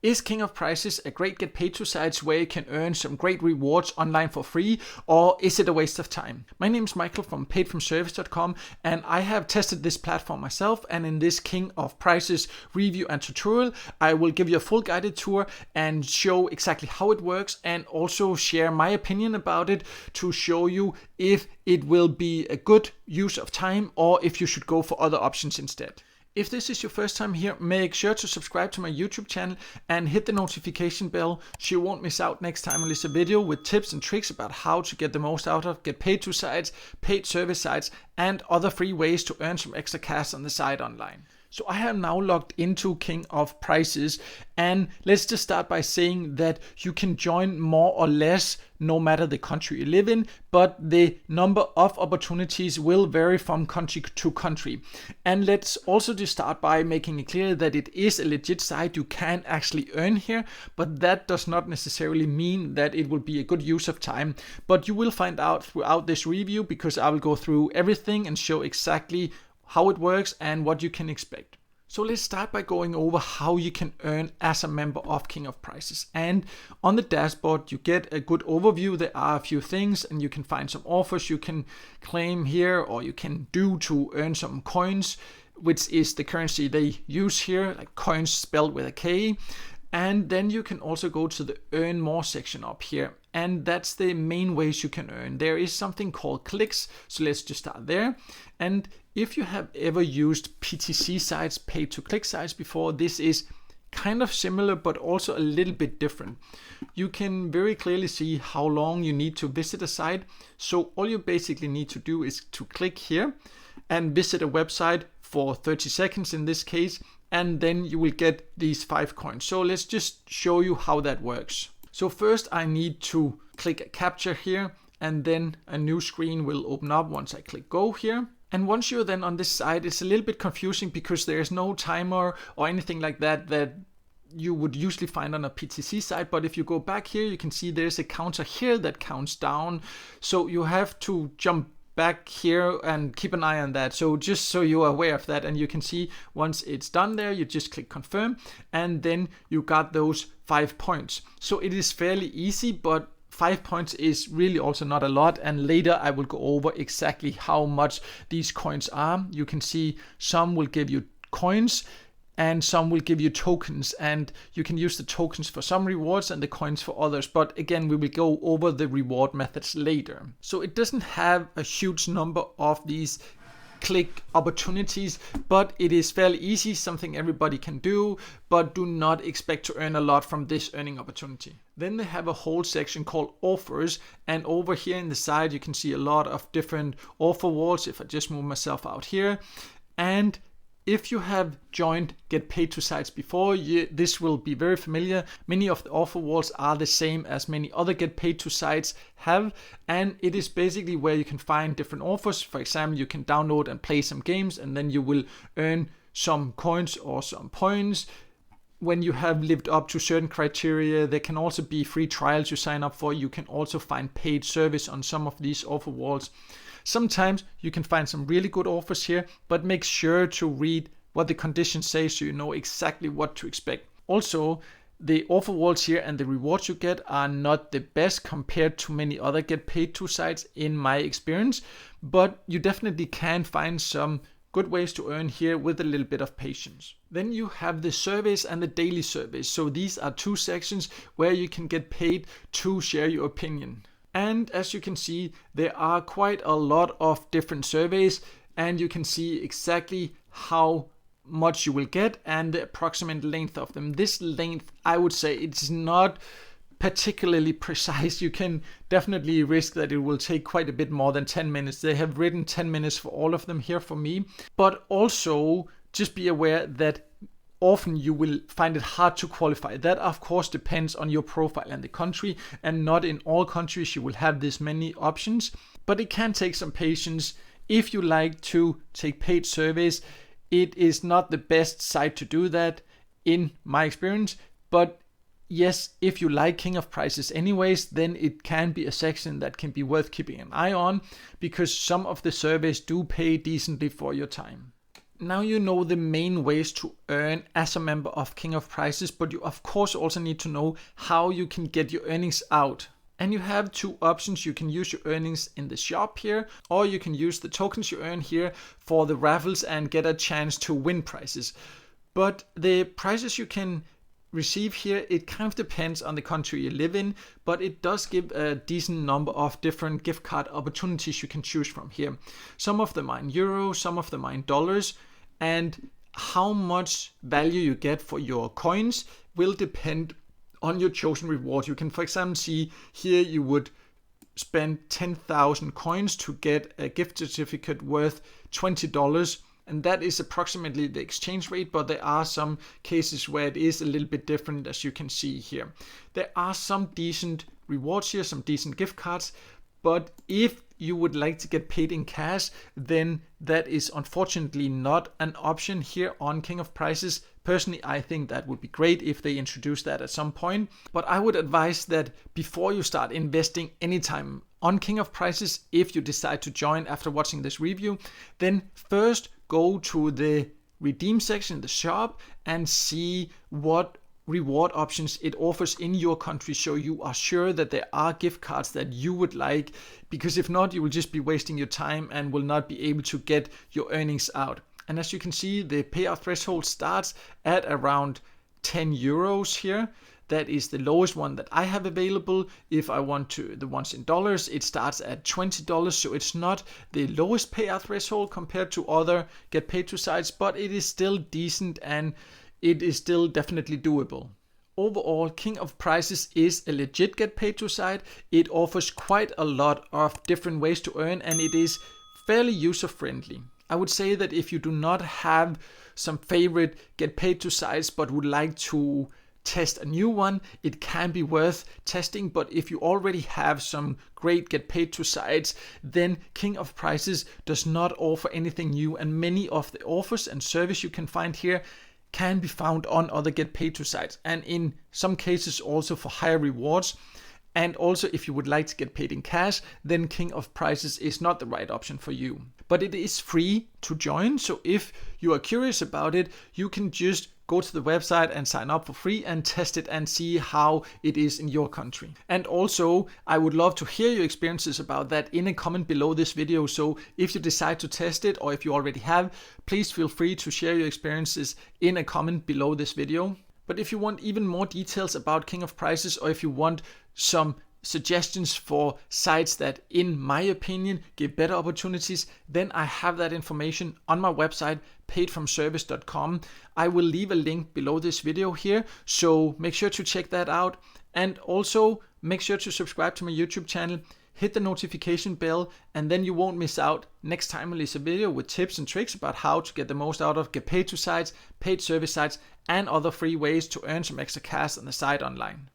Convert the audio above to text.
Is King of Prices a great get paid to sites where you can earn some great rewards online for free, or is it a waste of time? My name is Michael from paidfromservice.com, and I have tested this platform myself, and in this King of Prices review and tutorial, I will give you a full guided tour and show exactly how it works, and also share my opinion about it to show you if it will be a good use of time or if you should go for other options instead. If this is your first time here, make sure to subscribe to my YouTube channel and hit the notification bell so you won't miss out next time I release a video with tips and tricks about how to get the most out of get paid to sites, paid service sites, and other free ways to earn some extra cash on the site online. So I have now logged into King of Prices, and let's just start by saying that you can join more or less no matter the country you live in, but the number of opportunities will vary from country to country. And let's also just start by making it clear that it is a legit site. You can actually earn here, but that does not necessarily mean that it will be a good use of time. But you will find out throughout this review, because I will go through everything and show exactly how it works and what you can expect. So let's start by going over how you can earn as a member of King of Prices. And on the dashboard, you get a good overview. There are a few things, and you can find some offers you can claim here, or you can do to earn some coins, which is the currency they use here, like coins spelled with a K. And then you can also go to the earn more section up here, and that's the main ways you can earn. There is something called clicks, so let's just start there. And if you have ever used PTC sites, pay to click sites before, this is kind of similar but also a little bit different. You can very clearly see how long you need to visit a site. So all you basically need to do is to click here and visit a website for 30 seconds in this case, and then you will get these 5 coins. So let's just show you how that works. So first I need to click a captcha here, and then a new screen will open up once I click go here. And once you're then on this site, it's a little bit confusing because there's no timer or anything like that you would usually find on a PTC site. But if you go back here, you can see there's a counter here that counts down. So you have to jump back here and keep an eye on that. So just so you're aware of that, and you can see once it's done there, you just click confirm, and then you got those 5 points. So it is fairly easy, but 5 points is really also not a lot, and later I will go over exactly how much these coins are. You can see some will give you coins and some will give you tokens, and you can use the tokens for some rewards and the coins for others. But again, we will go over the reward methods later. So it doesn't have a huge number of these click opportunities, but it is fairly easy, something everybody can do, but do not expect to earn a lot from this earning opportunity. Then they have a whole section called offers, and over here in the side you can see a lot of different offer walls. If I just move myself out here, and if you have joined get paid to sites before, this will be very familiar. Many of the offer walls are the same as many other get paid to sites have, and it is basically where you can find different offers. For example, you can download and play some games, and then you will earn some coins or some points when you have lived up to certain criteria. There can also be free trials you sign up for. You can also find paid service on some of these offer walls. Sometimes you can find some really good offers here, but make sure to read what the conditions say so you know exactly what to expect. Also, the offer walls here and the rewards you get are not the best compared to many other get paid to sites in my experience, but you definitely can find some good ways to earn here with a little bit of patience. Then you have the surveys and the daily surveys. So these are 2 sections where you can get paid to share your opinion. And as you can see, there are quite a lot of different surveys, and you can see exactly how much you will get and the approximate length of them. This length, I would say, it's not particularly precise. You can definitely risk that it will take quite a bit more than 10 minutes. They have written 10 minutes for all of them here for me, but also just be aware that often you will find it hard to qualify. That of course depends on your profile and the country, and not in all countries you will have this many options, but it can take some patience. If you like to take paid surveys, it is not the best site to do that in my experience, but yes, if you like King of Prices anyways, then it can be a section that can be worth keeping an eye on, because some of the surveys do pay decently for your time. now you know the main ways to earn as a member of King of Prices, but you of course also need to know how you can get your earnings out. And you have two options. You can use your earnings in the shop here, or you can use the tokens you earn here for the raffles and get a chance to win prizes. But the prizes you can receive here, it kind of depends on the country you live in, but it does give a decent number of different gift card opportunities you can choose from here. Some of them are in euros, some of them are in dollars, and how much value you get for your coins will depend on your chosen reward. You can, for example, see here you would spend 10,000 coins to get a gift certificate worth $20, and that is approximately the exchange rate, but there are some cases where it is a little bit different, as you can see here. There are some decent rewards here, some decent gift cards, but if you would like to get paid in cash, then that is unfortunately not an option here on King of Prices. Personally, I think that would be great if they introduce that at some point, but I would advise that before you start investing anytime on King of Prices, if you decide to join after watching this review, then first go to the redeem section in the shop and see what reward options it offers in your country, so you are sure that there are gift cards that you would like, because if not, you will just be wasting your time and will not be able to get your earnings out. And as you can see, the payout threshold starts at around 10 euros here. That is the lowest one that I have available. If I want to, the ones in dollars, it starts at $20. So it's not the lowest payout threshold compared to other get paid to sites, but it is still decent and it is still definitely doable. Overall, King of Prices is a legit get paid to site. It offers quite a lot of different ways to earn, and it is fairly user friendly. I would say that if you do not have some favorite get paid to sites but would like to test a new one, it can be worth testing. But if you already have some great get paid to sites, then King of Prices does not offer anything new, and many of the offers and service you can find here can be found on other get paid to sites, and in some cases also for higher rewards. And also, if you would like to get paid in cash, then King of Prices is not the right option for you. But it is free to join, so if you are curious about it, you can just go to the website and sign up for free and test it and see how it is in your country. And also, I would love to hear your experiences about that in a comment below this video. So if you decide to test it, or if you already have, please feel free to share your experiences in a comment below this video. But if you want even more details about King of Prices, or if you want some suggestions for sites that, in my opinion, give better opportunities, then I have that information on my website, paidfromservice.com. I will leave a link below this video here, so make sure to check that out. And also make sure to subscribe to my YouTube channel, hit the notification bell, and then you won't miss out next time I release a video with tips and tricks about how to get the most out of get paid to sites, paid service sites, and other free ways to earn some extra cash on the site online.